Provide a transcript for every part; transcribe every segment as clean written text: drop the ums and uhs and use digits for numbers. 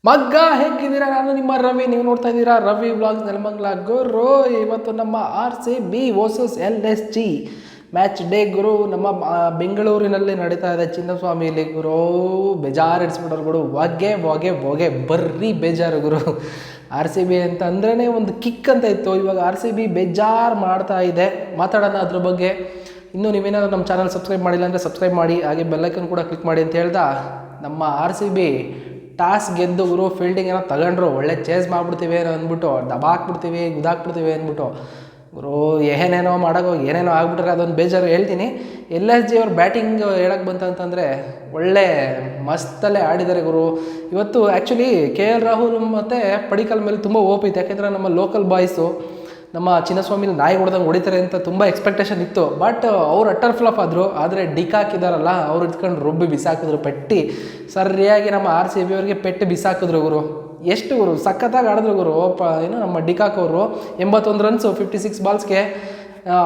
ಮಗ್ಗ ಹೇಗಿದ್ದೀರಾ? ನಾನು ನಿಮ್ಮ ರವಿ. ನೀವು ನೋಡ್ತಾ ಇದ್ದೀರಾ ರವಿ ವ್ಲಾಗ್ಸ್ ನೆಲಮಂಗಲ ಗುರು. ಇವತ್ತು ನಮ್ಮ RCB versus LSG match day ಗುರು. ನಮ್ಮ ಬೆಂಗಳೂರಿನಲ್ಲಿ ನಡೀತಾ ಇದೆ ಚಿನ್ನಸ್ವಾಮಿಲಿ ಗುರು. ಬೇಜಾರು ಇಡಿಸ್ಬಿಟ್ಟರು ಗುರು. ಹೊಗೆ ಬರ್ರಿ ಬೇಜಾರು ಗುರು. RCB ಅಂತ ಅಂದ್ರೇ ಒಂದು ಕಿಕ್ ಅಂತ ಇತ್ತು. ಇವಾಗ RCB ಬೇಜಾರು ಮಾಡ್ತಾ ಇದೆ. ಮಾತಾಡೋಣ ಅದ್ರ ಬಗ್ಗೆ. ಇನ್ನೂ ನೀವೇನಾದರೂ ನಮ್ಮ ಚಾನಲ್ ಸಬ್ಸ್ಕ್ರೈಬ್ ಮಾಡಿಲ್ಲ ಅಂದರೆ ಸಬ್ಸ್ಕ್ರೈಬ್ ಮಾಡಿ, ಹಾಗೆ ಬೆಲ್ಲೈಕನ್ ಕೂಡ ಕ್ಲಿಕ್ ಮಾಡಿ ಅಂತ ಹೇಳ್ದ ನಮ್ಮ RCB ಟಾಸ್ ಗೆದ್ದು ಗುರು ಫೀಲ್ಡಿಂಗ್ ಏನೋ ತಗೊಂಡ್ರು. ಒಳ್ಳೆ ಚೇಸ್ ಮಾಡಿಬಿಡ್ತೀವಿ ಅಂದ್ಬಿಟ್ಟು, ದಬಾಕ್ಬಿಡ್ತೀವಿ, ಗುದಾಕ್ಬಿಡ್ತೀವಿ ಅಂದ್ಬಿಟ್ಟು ಗುರು ಏನೇನೋ ಮಾಡೋಕೆ ಏನೇನೋ ಆಗ್ಬಿಟ್ರೆ ಅದೊಂದು ಬೇಜಾರು. ಹೇಳ್ತೀನಿ, LSG ಅವ್ರ ಬ್ಯಾಟಿಂಗ್ ಹೇಳಕ್ಕೆ ಬಂತಂತಂದರೆ ಒಳ್ಳೆ ಮಸ್ತಲ್ಲೇ ಆಡಿದ್ದಾರೆ ಗುರು. ಇವತ್ತು ಆ್ಯಕ್ಚುಲಿ KL ರಾಹುಲ್ ಮತ್ತು ಪಡಿಕಲ್ ಮೇಲೆ ತುಂಬ ಹೋಪ್ ಇತ್ತು. ಯಾಕೆಂದರೆ ನಮ್ಮ ಲೋಕಲ್ ಬಾಯ್ಸು ನಮ್ಮ ಚಿನ್ನಸ್ವಾಮಿಲಿ ನಾಯಿ ಹೊಡೆದಂಗೆ ಹೊಡಿತಾರೆ ಅಂತ ತುಂಬ ಎಕ್ಸ್ಪೆಕ್ಟೇಷನ್ ಇತ್ತು. ಬಟ್ ಅವ್ರು ಅಟ್ಟರ್ ಫ್ಲಾಪ್ ಆದರು. ಆದರೆ ಡಿಕ್ ಹಾಕಿದಾರಲ್ಲ, ಅವ್ರು ಇಟ್ಕೊಂಡು ರುಬ್ಬಿ ಬಿಸಾಕಿದ್ರು ಪೆಟ್ಟಿ. ಸರಿಯಾಗಿ ನಮ್ಮ RCB ಅವ್ರಿಗೆ ಪೆಟ್ಟು ಬಿಸಾಕಿದ್ರು ಗುರು. ಎಷ್ಟು ಗುರು ಸಖತ್ತಾಗಿ ಆಡಿದ್ರು ಗುರು. ಏನು ನಮ್ಮ ಡಿಕಾಕ್ ಅವರು 81 ರನ್ಸು 56 ಬಾಲ್ಸ್ಗೆ.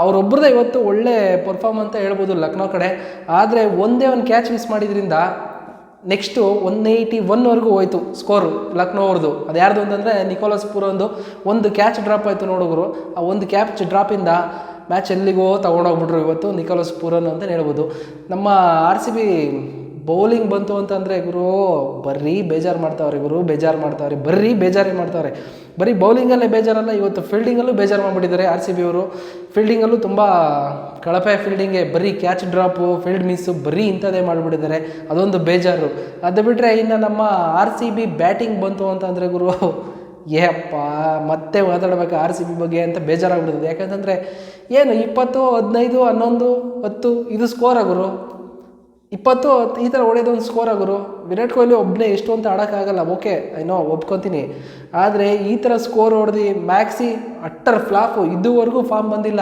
ಅವರೊಬ್ಬರದೇ ಇವತ್ತು ಒಳ್ಳೆ ಪರ್ಫಾರ್ಮ್ ಅಂತ ಹೇಳ್ಬೋದು ಲಕ್ನೋ ಕಡೆ. ಆದರೆ ಒಂದೇ ಒಂದು ಕ್ಯಾಚ್ ಮಿಸ್ ಮಾಡಿದ್ರಿಂದ ನೆಕ್ಸ್ಟು 181ವರೆಗೂ ಹೋಯ್ತು ಸ್ಕೋರು ಲಕ್ನೋ ಅವ್ರದ್ದು. ಅದು ಯಾರ್ದು ಅಂತಂದರೆ ನಿಕೋಲಸ್ ಪೂರಂದು ಒಂದು ಕ್ಯಾಚ್ ಡ್ರಾಪ್ ಆಯಿತು ನೋಡುಗರು. ಆ ಒಂದು ಕ್ಯಾಚ್ ಡ್ರಾಪಿಂದ ಮ್ಯಾಚ್ ಎಲ್ಲಿಗೋ ತೊಗೊಂಡೋಗ್ಬಿಟ್ರು ಇವತ್ತು ನಿಕೋಲಸ್ ಪೂರನ್ ಅಂತಲೇ ಹೇಳ್ಬೋದು. ನಮ್ಮ RCB ಬೌಲಿಂಗ್ ಬಂತು ಅಂತಂದರೆ ಗುರು ಬರೀ ಬೇಜಾರು ಮಾಡ್ತಾವ್ರೆ ಗುರು. ಬೇಜಾರೇ ಮಾಡ್ತಾವ್ರೆ. ಬರೀ ಬೌಲಿಂಗಲ್ಲೇ ಬೇಜಾರಲ್ಲ, ಇವತ್ತು ಫೀಲ್ಡಿಂಗಲ್ಲೂ ಬೇಜಾರು ಮಾಡಿಬಿಟ್ಟಿದ್ದಾರೆ RCB ಅವರು. ಫೀಲ್ಡಿಂಗಲ್ಲೂ ತುಂಬ ಕಳಪೆ ಫೀಲ್ಡಿಂಗೆ, ಬರೀ ಕ್ಯಾಚ್ ಡ್ರಾಪು, ಫೀಲ್ಡ್ ಮಿಸ್ಸು, ಬರೀ ಇಂಥದ್ದೇ ಮಾಡಿಬಿಟ್ಟಿದ್ದಾರೆ. ಅದೊಂದು ಬೇಜಾರು. ಅದು ಬಿಟ್ಟರೆ ಇನ್ನು ನಮ್ಮ RCB ಬ್ಯಾಟಿಂಗ್ ಬಂತು ಅಂತಂದರೆ ಗುರು ಏಪ್ಪ ಮತ್ತೆ ಮಾತಾಡಬೇಕು RCB ಬಗ್ಗೆ ಅಂತ ಬೇಜಾರಾಗ್ಬಿಡ್ತದೆ. ಯಾಕಂತಂದರೆ ಏನು 20, 15, 11, 10 ಇದು ಸ್ಕೋರ್ ಗುರು. 20 ಈ ಥರ ಹೊಡೆಯೋದೊಂದು ಸ್ಕೋರ್ ಗುರು. ವಿರಾಟ್ ಕೊಹ್ಲಿ ಒಬ್ಬನೇ ಎಷ್ಟು ಅಂತ ಆಡೋಕ್ಕಾಗಲ್ಲ, ಓಕೆ ಏನೋ ಒಪ್ಕೊತೀನಿ. ಆದರೆ ಈ ಥರ ಸ್ಕೋರ್ ಹೊಡೆದು ಮ್ಯಾಕ್ಸಿ ಅಟ್ಟರ್ ಫ್ಲಾಫು, ಇದುವರೆಗೂ ಫಾರ್ಮ್ ಬಂದಿಲ್ಲ.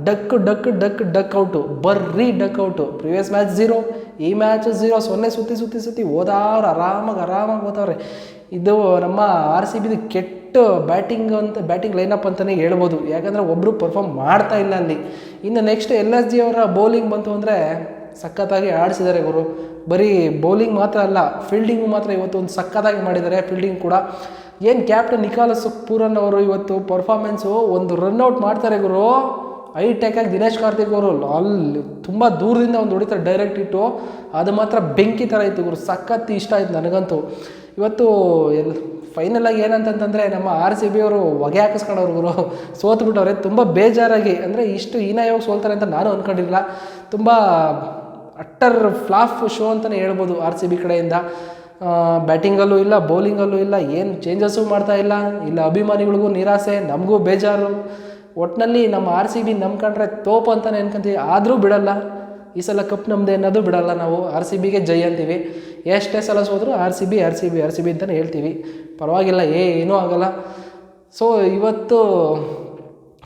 ಡಕ್ ಔಟು, ಬರ್ರಿ ಡಕ್ ಔಟು. ಪ್ರಿವಿಯಸ್ ಮ್ಯಾಚ್ 0, ಈ ಮ್ಯಾಚ್ 0. ಸೊನ್ನೆ ಸುತ್ತಿ ಹೋದವ್ರು ಆರಾಮಾಗಿ ಹೋದವ್ರೆ. ಇದು ನಮ್ಮ RCB ಕೆಟ್ಟ ಬ್ಯಾಟಿಂಗ್ ಲೈನಪ್ ಅಂತಲೇ ಹೇಳ್ಬೋದು. ಯಾಕಂದರೆ ಒಬ್ಬರು ಪರ್ಫಾರ್ಮ್ ಮಾಡ್ತಾ ಇಲ್ಲ ಅಲ್ಲಿ. ಇನ್ನು ನೆಕ್ಸ್ಟ್ LSG ಅವರ ಬೌಲಿಂಗ್ ಬಂತು ಅಂದರೆ ಸಖತ್ತಾಗಿ ಆಡಿಸಿದ್ದಾರೆ ಗುರು. ಬರೀ ಬೌಲಿಂಗ್ ಮಾತ್ರ ಅಲ್ಲ, ಫೀಲ್ಡಿಂಗು ಮಾತ್ರ ಇವತ್ತು ಒಂದು ಸಖತ್ತಾಗಿ ಮಾಡಿದ್ದಾರೆ. ಫೀಲ್ಡಿಂಗ್ ಕೂಡ ಏನು ಕ್ಯಾಪ್ಟನ್ ನಿಕೋಲಸ್ ಪೂರನ್ ಅವರು ಇವತ್ತು ಪರ್ಫಾರ್ಮೆನ್ಸು, ಒಂದು ರನ್ಔಟ್ ಮಾಡ್ತಾರೆ ಗುರು. ಹೈಟೆಕಾಗಿ ದಿನೇಶ್ ಕಾರ್ತಿಕ್ ಅವರು ಅಲ್ಲಿ ತುಂಬ ದೂರದಿಂದ ಒಂದು ಹೊಡಿತಾರೆ ಡೈರೆಕ್ಟ್ ಇಟ್ಟು. ಅದು ಮಾತ್ರ ಬೆಂಕಿ ಥರ ಇತ್ತು ಗುರು. ಸಖತ್ ಇಷ್ಟ ಆಯ್ತು ನನಗಂತೂ. ಇವತ್ತು ಫೈನಲಾಗಿ ಏನಂತಂದರೆ ನಮ್ಮ RCB ಅವರು ಹೊಗೆ ಹಾಕಿಸ್ಕೊಂಡವ್ರು ಗುರು. ಸೋತ್ಬಿಟ್ಟವ್ರೆ ತುಂಬ ಬೇಜಾರಾಗಿ. ಅಂದರೆ ಇಷ್ಟು ಹೀನಾಯವಾಗಿ ಸೋಲ್ತಾರೆ ಅಂತ ನಾನು ಅಂದ್ಕೊಂಡಿರಲಿಲ್ಲ. ತುಂಬ ಅಟ್ಟರ್ ಫ್ಲಾಫ್ ಶೋ ಅಂತಲೇ ಹೇಳ್ಬೋದು RCB ಕಡೆಯಿಂದ. ಬ್ಯಾಟಿಂಗಲ್ಲೂ ಇಲ್ಲ, ಬೌಲಿಂಗಲ್ಲೂ ಇಲ್ಲ, ಏನು ಚೇಂಜಸ್ಸು ಮಾಡ್ತಾ ಇಲ್ಲ. ಅಭಿಮಾನಿಗಳಿಗೂ ನಿರಾಸೆ, ನಮಗೂ ಬೇಜಾರು. ಒಟ್ಟಿನಲ್ಲಿ ನಮ್ಮ RCB ನಂಬ್ಕೊಂಡ್ರೆ ತೋಪು ಅಂತಲೇ ಅನ್ಕೊಂತೀವಿ. ಆದರೂ ಬಿಡಲ್ಲ, ಈ ಸಲ ಕಪ್ ನಮ್ಮದೇ ಅನ್ನೋದು ಬಿಡಲ್ಲ. ನಾವು RCBಗೆ ಜೈ ಅಂತೀವಿ. ಎಷ್ಟೇ ಸಲ ಸೋದರೂ RCB ಅಂತಲೇ ಹೇಳ್ತೀವಿ. ಪರವಾಗಿಲ್ಲ, ಏನೂ ಆಗಲ್ಲ. ಸೊ ಇವತ್ತು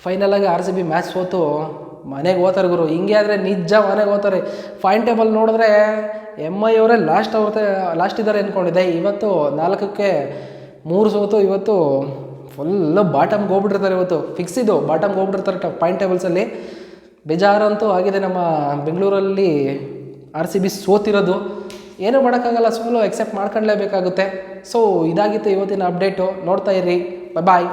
ಫೈನಲಾಗಿ RCB ಮ್ಯಾಚ್ ಸೋತು ಮನೆಗೆ ಹೋಗ್ತಾರೆ ಗುರು. ಹಿಂಗೆ ಆದರೆ ನಿಜ ಮನೆಗೆ ಹೋಗ್ತಾರೆ. ಪಾಯಿಂಟ್ ಟೇಬಲ್ ನೋಡಿದ್ರೆ MI ಅವರೇ ಲಾಸ್ಟ್ ಇದ್ದಾರೆ ಅಂದ್ಕೊಂಡಿದ್ದೆ. ಇವತ್ತು 4ಕ್ಕೆ 3 ಸೋತು ಇವತ್ತು ಫುಲ್ಲು ಬಾಟಮ್ಗೆ ಹೋಗ್ಬಿಟ್ಟಿರ್ತಾರೆ. ಇವತ್ತು ಫಿಕ್ಸ್ ಇದು ಬಾಟಮ್ಗೆ ಹೋಗ್ಬಿಟ್ಟಿರ್ತಾರೆ ಪಾಯಿಂಟ್ ಟೇಬಲ್ಸಲ್ಲಿ. ಬೇಜಾರಂತೂ ಆಗಿದೆ. ನಮ್ಮ ಬೆಂಗಳೂರಲ್ಲಿ RCB ಸೋತಿರೋದು ಏನೂ ಮಾಡೋಕ್ಕಾಗಲ್ಲ, ಸೋಲು ಎಕ್ಸೆಪ್ಟ್ ಮಾಡ್ಕೊಳ್ಳೇಬೇಕಾಗುತ್ತೆ. ಸೊ ಇದಾಗಿತ್ತು ಇವತ್ತಿನ ಅಪ್ಡೇಟು. ನೋಡ್ತಾ ಇರ್ರಿ. ಬಾಯ್.